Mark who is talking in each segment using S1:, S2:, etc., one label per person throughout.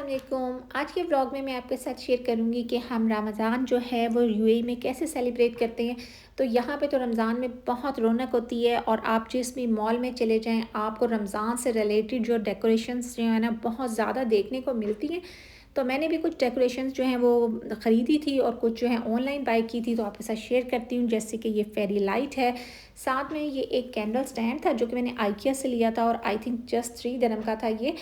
S1: वालेकुम। आज के व्लॉग में मैं आपके साथ शेयर करूंगी कि हम रमज़ान जो है वो यूएई में कैसे सेलिब्रेट करते हैं। तो यहाँ पे तो रमज़ान में बहुत रौनक होती है और आप जिस भी मॉल में चले जाएं आपको रमज़ान से रिलेटेड जो डेकोरेशंस जो है ना बहुत ज़्यादा देखने को मिलती हैं। तो मैंने भी कुछ डेकोरेशंस जो हैं वो ख़रीदी थी और कुछ जो है ऑनलाइन बाई की थी, तो आपके साथ शेयर करती हूँ। जैसे कि ये फेरी लाइट है, साथ में ये एक कैंडल स्टैंड था जो कि मैंने आइकिया से लिया था और आई थिंक जस्ट 3 dirham का था ये।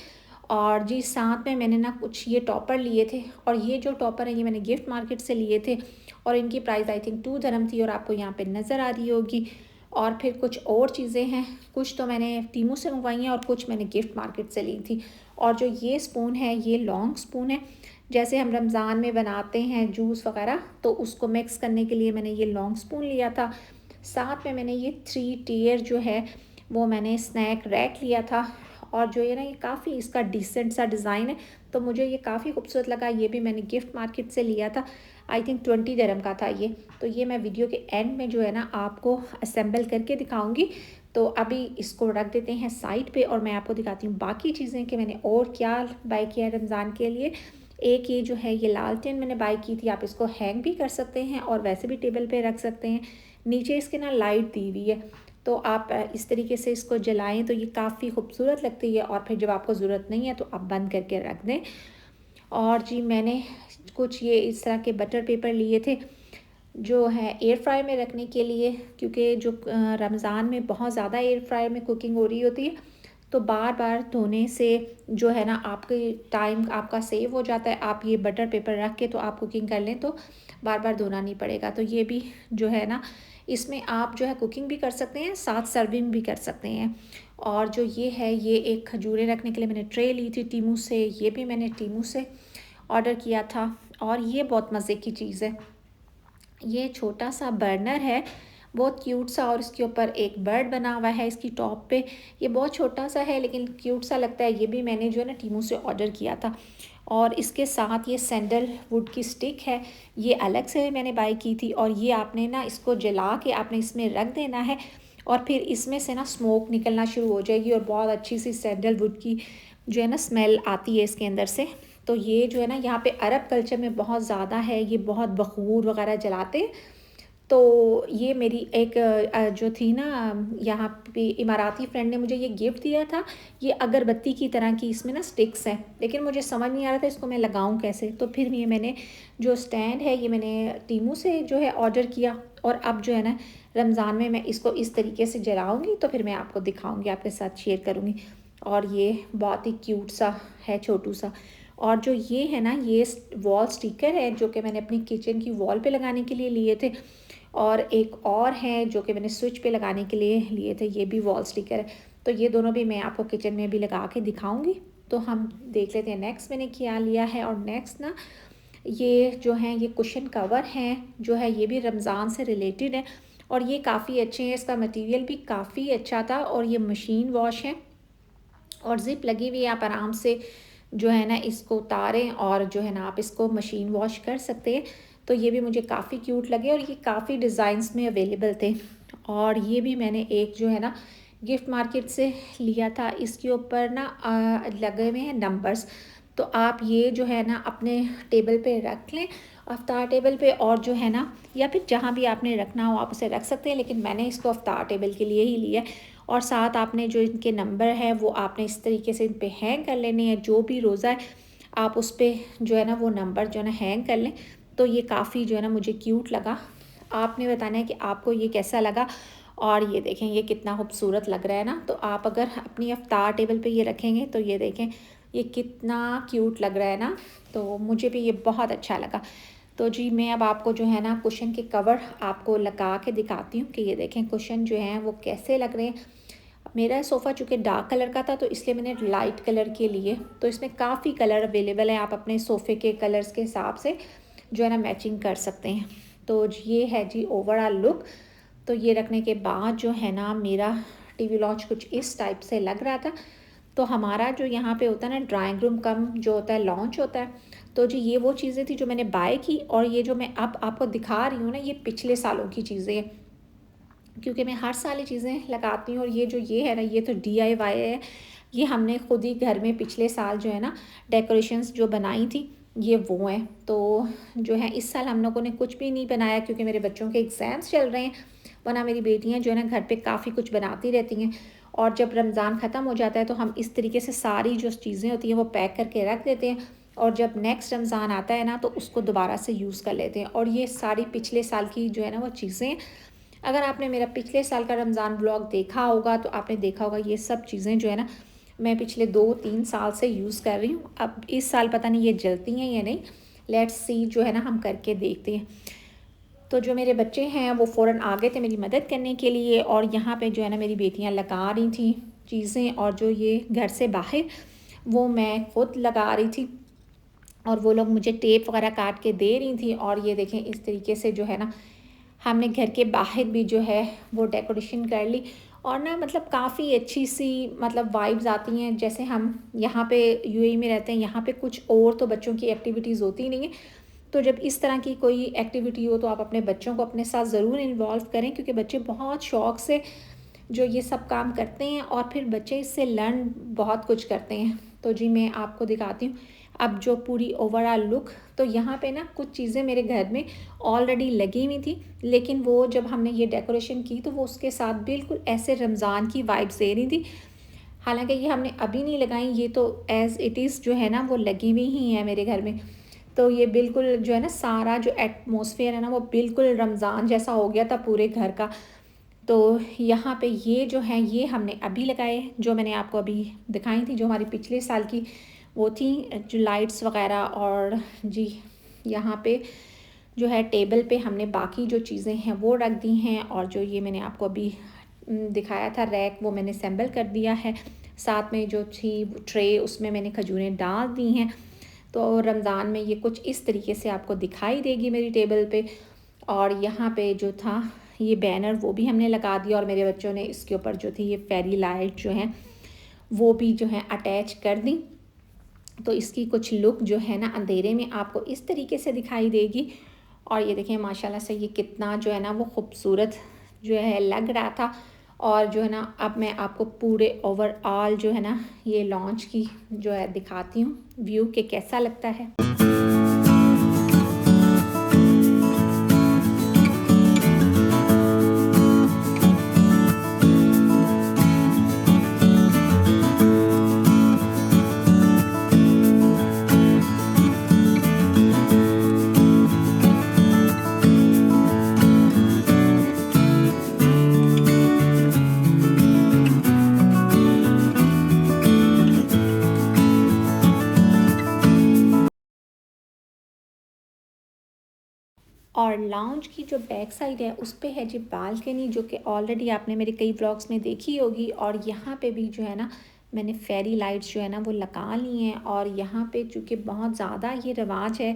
S1: और जी साथ में मैंने ना कुछ ये टॉपर लिए थे और ये जो टॉपर है ये मैंने गिफ्ट मार्केट से लिए थे और इनकी प्राइस आई थिंक 2 dirham थी और आपको यहाँ पे नज़र आ रही होगी। और फिर कुछ और चीज़ें हैं, कुछ तो मैंने टीमू से मंगवाई हैं और कुछ मैंने गिफ्ट मार्केट से ली थी। और जो ये स्पून है ये लॉन्ग स्पून है, जैसे हम रमज़ान में बनाते हैं जूस वगैरह, तो उसको मिक्स करने के लिए मैंने ये लॉन्ग स्पून लिया था। साथ में मैंने ये 3 tier जो है वो मैंने स्नैक रैक लिया था। और जो ये ना ये काफ़ी इसका डिसेंट सा डिज़ाइन है, तो मुझे ये काफ़ी खूबसूरत लगा। ये भी मैंने गिफ्ट मार्केट से लिया था, आई थिंक 20 dirham का था ये। तो ये मैं वीडियो के एंड में जो है ना आपको असेंबल करके दिखाऊंगी। तो अभी इसको रख देते हैं साइड पे और मैं आपको दिखाती हूँ बाकी चीज़ें कि मैंने और क्या बाय किया है रमज़ान के लिए। एक ये जो है ये लालटेन मैंने बाय की थी, आप इसको हैंग भी कर सकते हैं और वैसे भी टेबल पे रख सकते हैं। नीचे इसके ना लाइट दी हुई है, तो आप इस तरीके से इसको जलाएं तो ये काफ़ी खूबसूरत लगती है। और फिर जब आपको ज़रूरत नहीं है तो आप बंद करके रख दें। और जी मैंने कुछ ये इस तरह के बटर पेपर लिए थे जो है एयर फ्राई में रखने के लिए, क्योंकि जो रमज़ान में बहुत ज़्यादा एयर फ्राई में कुकिंग हो रही होती है, तो बार बार धोने से जो है ना आपके टाइम आपका सेव हो जाता है। आप ये बटर पेपर रख के तो आप कुकिंग कर लें तो बार बार धोना नहीं पड़ेगा। तो ये भी जो है ना इसमें आप जो है कुकिंग भी कर सकते हैं, साथ सर्विंग भी कर सकते हैं। और जो ये है ये एक खजूरें रखने के लिए मैंने ट्रे ली थी टीमू से, ये भी मैंने टीमू से ऑर्डर किया था। और ये बहुत मज़े की चीज़ है, ये छोटा सा बर्नर है, बहुत क्यूट सा, और इसके ऊपर एक बर्ड बना हुआ है इसकी टॉप पे। ये बहुत छोटा सा है लेकिन क्यूट सा लगता है। ये भी मैंने जो है ना टीमू से ऑर्डर किया था। और इसके साथ ये सैंडल वुड की स्टिक है, ये अलग से मैंने बाई की थी। और ये आपने ना इसको जला के आपने इसमें रख देना है और फिर इसमें से ना स्मोक निकलना शुरू हो जाएगी और बहुत अच्छी सी सैंडल वुड की जो है ना स्मेल आती है इसके अंदर से। तो ये जो है ना यहाँ पे अरब कल्चर में बहुत ज़्यादा है, ये बहुत बखूर वगैरह जलाते हैं। तो ये मेरी एक जो थी ना यहाँ पे इमाराती फ्रेंड ने मुझे ये गिफ्ट दिया था। ये अगरबत्ती की तरह की इसमें ना स्टिक्स हैं, लेकिन मुझे समझ नहीं आ रहा था इसको मैं लगाऊं कैसे। तो फिर ये मैंने जो स्टैंड है ये मैंने टीमू से जो है ऑर्डर किया। और अब जो है ना रमज़ान में मैं इसको इस तरीके से जलाऊंगी तो फिर मैं आपको दिखाऊंगी, आपके साथ शेयर करूँगी। और ये बहुत ही क्यूट सा है, छोटू सा। और जो ये है ना ये वॉल स्टिकर है जो कि मैंने अपनी किचन की वॉल पे लगाने के लिए लिए थे। और एक और है जो कि मैंने स्विच पे लगाने के लिए लिए थे, ये भी वॉल स्टिकर है। तो ये दोनों भी मैं आपको किचन में भी लगा के दिखाऊंगी। तो हम देख लेते हैं नेक्स्ट मैंने क्या लिया है। और नेक्स्ट ना ये जो है ये कुशन कवर हैं जो है ये भी रमज़ान से रिलेटेड है और ये काफ़ी अच्छे हैं, इसका मटेरियल भी काफ़ी अच्छा था और ये मशीन वॉश है और ज़िप लगी हुई है। आप आराम से जो है ना इसको उतारें और जो है ना आप इसको मशीन वॉश कर सकते हैं। तो ये भी मुझे काफ़ी क्यूट लगे और ये काफ़ी डिज़ाइंस में अवेलेबल थे। और ये भी मैंने एक जो है ना गिफ्ट मार्केट से लिया था, इसके ऊपर ना लगे हुए हैं नंबर्स। तो आप ये जो है ना अपने टेबल पे रख लें, अफ्तार टेबल पे, और जो है ना या फिर जहाँ भी आपने रखना हो आप उसे रख सकते हैं, लेकिन मैंने इसको अफ्तार टेबल के लिए ही लिया है। और साथ आपने जो इनके नंबर है वो आपने इस तरीके से इन पे हैंग कर लेने हैं, जो भी रोज़ा है आप उस पर जो है ना वो नंबर जो है ना हैंग कर लें। तो ये काफ़ी जो है ना मुझे क्यूट लगा। आपने बताना है कि आपको ये कैसा लगा। और ये देखें ये कितना खूबसूरत लग रहा है ना। तो आप अगर अपनी अफ्तार टेबल पे ये रखेंगे तो ये देखें ये कितना क्यूट लग रहा है ना। तो मुझे भी ये बहुत अच्छा लगा। तो जी मैं अब आपको जो है ना कुशन के कवर आपको लगा के दिखाती हूँ कि ये देखें कुशन जो हैं वो कैसे लग रहे हैं। मेरा सोफ़ा चूँकि डार्क कलर का था तो इसलिए मैंने लाइट कलर के लिए, तो इसमें काफ़ी कलर अवेलेबल है, आप अपने सोफ़े के कलर्स के हिसाब से जो है ना मैचिंग कर सकते हैं। तो ये है जी ओवरऑल लुक। तो ये रखने के बाद जो है ना मेरा टीवी लॉन्च कुछ इस टाइप से लग रहा था। तो हमारा जो यहाँ पे होता है ना ड्राइंग रूम कम जो होता है लॉन्च होता है। तो जी ये वो चीज़ें थी जो मैंने बाय की और ये जो मैं अब आपको दिखा रही हूँ ना ये पिछले सालों की चीज़ें हैं, क्योंकि मैं हर साल ये चीज़ें लगाती हूँ। और ये जो ये है ना ये तो DIY है, ये हमने खुद ही घर में पिछले साल जो है ना डेकोरेशंस जो बनाई थी, ये वो हैं। तो जो है इस साल हम लोगों ने कुछ भी नहीं बनाया क्योंकि मेरे बच्चों के एग्ज़ाम्स चल रहे हैं, वरना मेरी बेटियाँ जो है ना घर पे काफ़ी कुछ बनाती रहती हैं। और जब रमज़ान ख़त्म हो जाता है तो हम इस तरीके से सारी जो चीज़ें होती हैं वो पैक करके रख देते हैं, और जब नेक्स्ट रमज़ान आता है ना तो उसको दोबारा से यूज़ कर लेते हैं। और ये सारी पिछले साल की जो है ना वो चीज़ें, अगर आपने मेरा पिछले साल का रमज़ान ब्लॉग देखा होगा तो आपने देखा होगा ये सब चीज़ें जो है ना मैं पिछले 2-3 साल से यूज़ कर रही हूँ। अब इस साल पता नहीं ये जलती हैं या नहीं, लेट्स सी, जो है ना हम करके देखते हैं। तो जो मेरे बच्चे हैं वो फ़ौरन आ गए थे मेरी मदद करने के लिए, और यहाँ पे जो है ना मेरी बेटियाँ लगा रही थी चीज़ें, और जो ये घर से बाहर वो मैं खुद लगा रही थी, और वो लोग मुझे टेप वगैरह काट के दे रही थी। और ये देखें इस तरीके से जो है ना हमने घर के बाहर भी जो है वो डेकोरेशन कर ली, और ना मतलब काफ़ी अच्छी सी मतलब वाइब्स आती हैं। जैसे हम यहाँ पे यूएई में रहते हैं, यहाँ पे कुछ और तो बच्चों की एक्टिविटीज़ होती नहीं है, तो जब इस तरह की कोई एक्टिविटी हो तो आप अपने बच्चों को अपने साथ ज़रूर इन्वॉल्व करें, क्योंकि बच्चे बहुत शौक़ से जो ये सब काम करते हैं, और फिर बच्चे इससे लर्न बहुत कुछ करते हैं। तो जी मैं आपको दिखाती हूँ अब जो पूरी ओवरऑल लुक। तो यहाँ पे ना कुछ चीज़ें मेरे घर में ऑलरेडी लगी हुई थी, लेकिन वो जब हमने ये डेकोरेशन की तो वो उसके साथ बिल्कुल ऐसे रमज़ान की वाइब्स दे रही थी। हालांकि ये हमने अभी नहीं लगाई, ये तो एज़ इट इज़ जो है ना वो लगी हुई ही है मेरे घर में। तो ये बिल्कुल जो है ना सारा जो एटमॉस्फेयर है ना वो बिल्कुल रमज़ान जैसा हो गया था पूरे घर का। तो यहाँ पे ये जो हैं ये हमने अभी लगाए, जो मैंने आपको अभी दिखाई थी, जो हमारी पिछले साल की वो थी जो लाइट्स वगैरह। और जी यहाँ पे जो है टेबल पे हमने बाकी जो चीज़ें हैं वो रख दी हैं, और जो ये मैंने आपको अभी दिखाया था रैक, वो मैंने असेंबल कर दिया है। साथ में जो थी ट्रे उसमें मैंने खजूरें डाल दी हैं। तो रमज़ान में ये कुछ इस तरीके से आपको दिखाई देगी मेरी टेबल पे। और यहाँ पे जो था ये बैनर वो भी हमने लगा दिया, और मेरे बच्चों ने इसके ऊपर जो थी ये फेरी लाइट जो है वो भी जो है अटैच कर दी। तो इसकी कुछ लुक जो है ना अंधेरे में आपको इस तरीके से दिखाई देगी। और ये देखें माशाल्लाह से ये कितना जो है ना वो खूबसूरत जो है लग रहा था। और जो है ना अब मैं आपको पूरे ओवरऑल जो है ना ये लॉन्च की जो है दिखाती हूँ व्यू के कैसा लगता है। और लाउंज की जो बैक साइड है उस पे है जी बालकनी, जो कि ऑलरेडी आपने मेरे कई व्लॉग्स में देखी होगी। और यहाँ पे भी जो है ना मैंने फेरी लाइट्स जो है ना वो लगा ली हैं। और यहाँ पे चूँकि बहुत ज़्यादा ये रिवाज है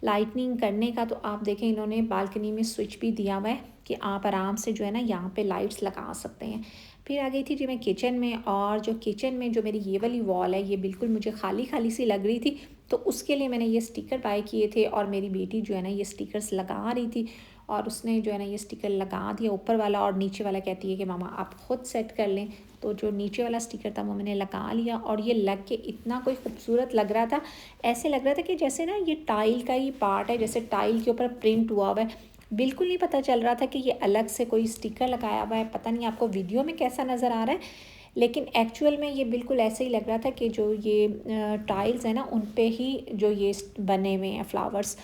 S1: लाइटनिंग करने का, तो आप देखें इन्होंने बालकनी में स्विच भी दिया हुआ है कि आप आराम से जो है ना यहाँ पे लाइट्स लगा सकते हैं। फिर आ गई थी जी मैं किचन में, और जो किचन में जो मेरी ये वाली वॉल है ये बिल्कुल मुझे खाली खाली सी लग रही थी, तो उसके लिए मैंने ये स्टिकर बाय किए थे। और मेरी बेटी जो है ना ये स्टिकर्स लगा रही थी, और उसने जो है ना ये स्टिकर लगा दिया ऊपर वाला, और नीचे वाला कहती है कि मामा आप ख़ुद सेट कर लें। तो जो नीचे वाला स्टिकर था वो मैंने लगा लिया, और ये लग के इतना कोई खूबसूरत लग रहा था। ऐसे लग रहा था कि जैसे ना ये टाइल का ही पार्ट है, जैसे टाइल के ऊपर प्रिंट हुआ हुआ है। बिल्कुल नहीं पता चल रहा था कि ये अलग से कोई स्टिकर लगाया हुआ है। पता नहीं आपको वीडियो में कैसा नज़र आ रहा है, लेकिन एक्चुअल में ये बिल्कुल ऐसे ही लग रहा था कि जो ये टाइल्स है ना उन पे ही जो ये बने हुए हैं फ्लावर्स।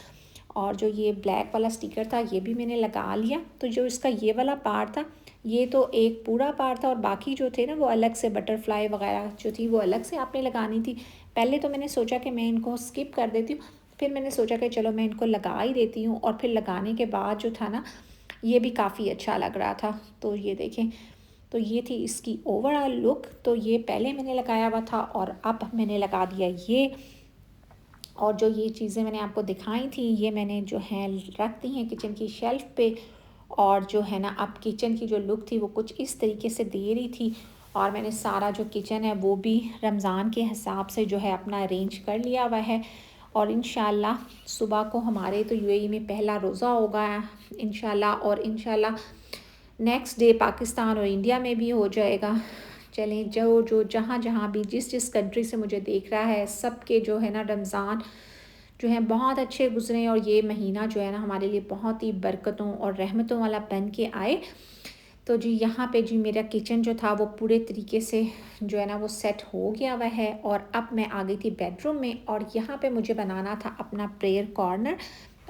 S1: और जो ये ब्लैक वाला स्टिकर था ये भी मैंने लगा लिया। तो जो इसका ये वाला पार्ट था ये तो एक पूरा पार्ट था, और बाकी जो थे ना वो अलग से बटरफ्लाई वगैरह जो थी वो अलग से आपने लगानी थी। पहले तो मैंने सोचा कि मैं इनको स्किप कर देती हूँ, फिर मैंने सोचा कि चलो मैं इनको लगा ही देती हूँ। और फिर लगाने के बाद जो था ना ये भी काफ़ी अच्छा लग रहा था। तो ये देखें, तो ये थी इसकी ओवरऑल लुक। तो ये पहले मैंने लगाया हुआ था और अब मैंने लगा दिया ये। और जो ये चीज़ें मैंने आपको दिखाई थी ये मैंने जो है रख दी हैं किचन की शेल्फ़ पे। और जो है ना अब किचन की जो लुक थी वो कुछ इस तरीके से दे रही थी। और मैंने सारा जो किचन है वो भी रमज़ान के हिसाब से जो है अपना अरेंज कर लिया हुआ है। और इंशाल्लाह सुबह को हमारे तो यूएई में पहला रोज़ा होगा इंशाल्लाह, और इंशाल्लाह नेक्स्ट डे पाकिस्तान और इंडिया में भी हो जाएगा। चलें, जो जहाँ जहाँ भी जिस कंट्री से मुझे देख रहा है, सबके जो है ना रमज़ान जो है बहुत अच्छे गुजरे और ये महीना जो है ना हमारे लिए बहुत ही बरकतों और रहमतों वाला बन के आए। तो जी यहाँ पे जी मेरा किचन जो था वो पूरे तरीके से जो है ना वो सेट हो गया हुआ है और अब मैं आ गई थी बेडरूम में और यहाँ पे मुझे बनाना था अपना प्रेयर कॉर्नर।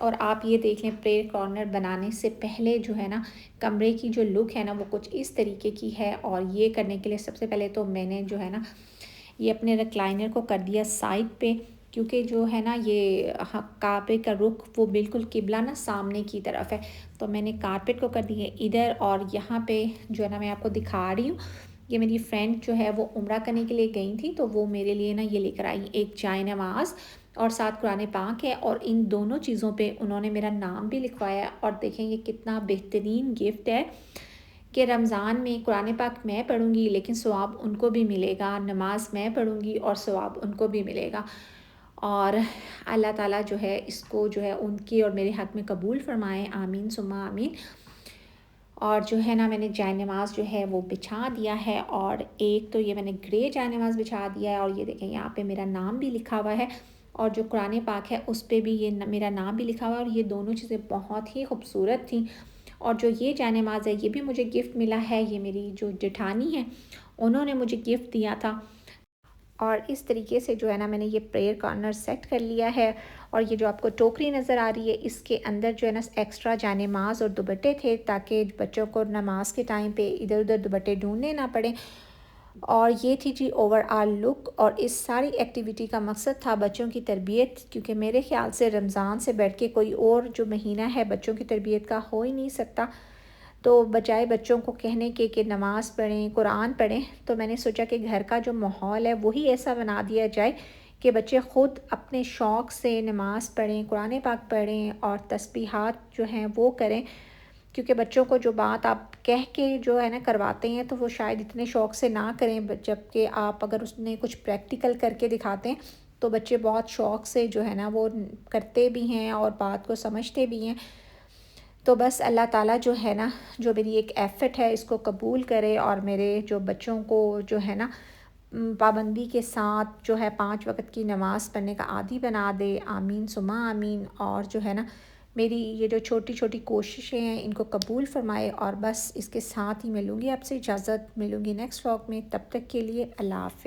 S1: और आप ये देख लें, प्रेयर कॉर्नर बनाने से पहले जो है ना कमरे की जो लुक है ना वो कुछ इस तरीके की है। और ये करने के लिए सबसे पहले तो मैंने जो है ना ये अपने रिक्लाइनर को कर दिया साइड पे, क्योंकि जो है ना ये काबे का रुख वो बिल्कुल किबला ना सामने की तरफ है। तो मैंने कारपेट को कर दिया इधर और यहाँ पे जो है ना मैं आपको दिखा रही हूँ, ये मेरी फ्रेंड जो है वो उम्रा करने के लिए गई थी, तो वो मेरे लिए ना ये लेकर आई एक जाय नमाज और साथ कुरान पाक है। और इन दोनों चीज़ों पे उन्होंने मेरा नाम भी लिखवाया। और देखें ये कितना बेहतरीन गिफ्ट है कि रमज़ान में कुरान पाक मैं पढ़ूँगी लेकिन सवाब उनको भी मिलेगा, नमाज मैं पढ़ूँगी और सवाब उनको भी मिलेगा। और अल्लाह ताला जो है इसको जो है उनके और मेरे हक़ में कबूल फ़रमाए, आमीन सुम्मा आमीन। और जो है ना मैंने जाय नमाज़ जो है वो बिछा दिया है और एक तो ये मैंने ग्रे जाय नमाज़ बिछा दिया है और ये देखें यहाँ पे मेरा नाम भी लिखा हुआ है और जो कुरान पाक है उस पे भी ये मेरा नाम भी लिखा हुआ है। और ये दोनों चीज़ें बहुत ही खूबसूरत थी। और जो ये जाय नमाज़ है ये भी मुझे गिफ्ट मिला है, ये मेरी जो जेठानी है उन्होंने मुझे गिफ्ट दिया था। और इस तरीके से जो है ना मैंने ये प्रेयर कॉर्नर सेट कर लिया है। और ये जो आपको टोकरी नज़र आ रही है इसके अंदर जो है ना एक्स्ट्रा जाय नमाज़ और दुपट्टे थे, ताकि बच्चों को नमाज के टाइम पे इधर उधर दुपट्टे ढूंढने ना पड़े। और ये थी जी ओवरऑल लुक। और इस सारी एक्टिविटी का मकसद था बच्चों की तरबियत, क्योंकि मेरे ख़्याल से रमज़ान से बढ़ के कोई और जो महीना है बच्चों की तरबियत का हो ही नहीं सकता। तो बजाय बच्चों को कहने के कि नमाज़ पढ़ें, कुरान पढ़ें, तो मैंने सोचा कि घर का जो माहौल है वही ऐसा बना दिया जाए कि बच्चे ख़ुद अपने शौक़ से नमाज़ पढ़ें, कुरान पाक पढ़ें और तस्बीहात जो हैं वो करें। क्योंकि बच्चों को जो बात आप कह के जो है ना करवाते हैं तो वो शायद इतने शौक़ से ना करें, जबकि आप अगर उसने कुछ प्रैक्टिकल करके दिखाते हैं तो बच्चे बहुत शौक़ से जो है ना वो करते भी हैं और बात को समझते भी हैं। तो बस अल्लाह ताला जो है ना जो मेरी एक एफ़र्ट है इसको कबूल करे और मेरे जो बच्चों को जो है ना पाबंदी के साथ जो है 5 वक़्त की नमाज़ पढ़ने का आदी बना दे, आमीन सुमा आमीन। और जो है ना मेरी ये जो छोटी छोटी कोशिशें हैं इनको कबूल फ़रमाए। और बस इसके साथ ही मिलूँगी आपसे इजाज़त, मिलूँगी नेक्स्ट व्लॉग में, तब तक के लिए अल्लाह हाफ़िज़।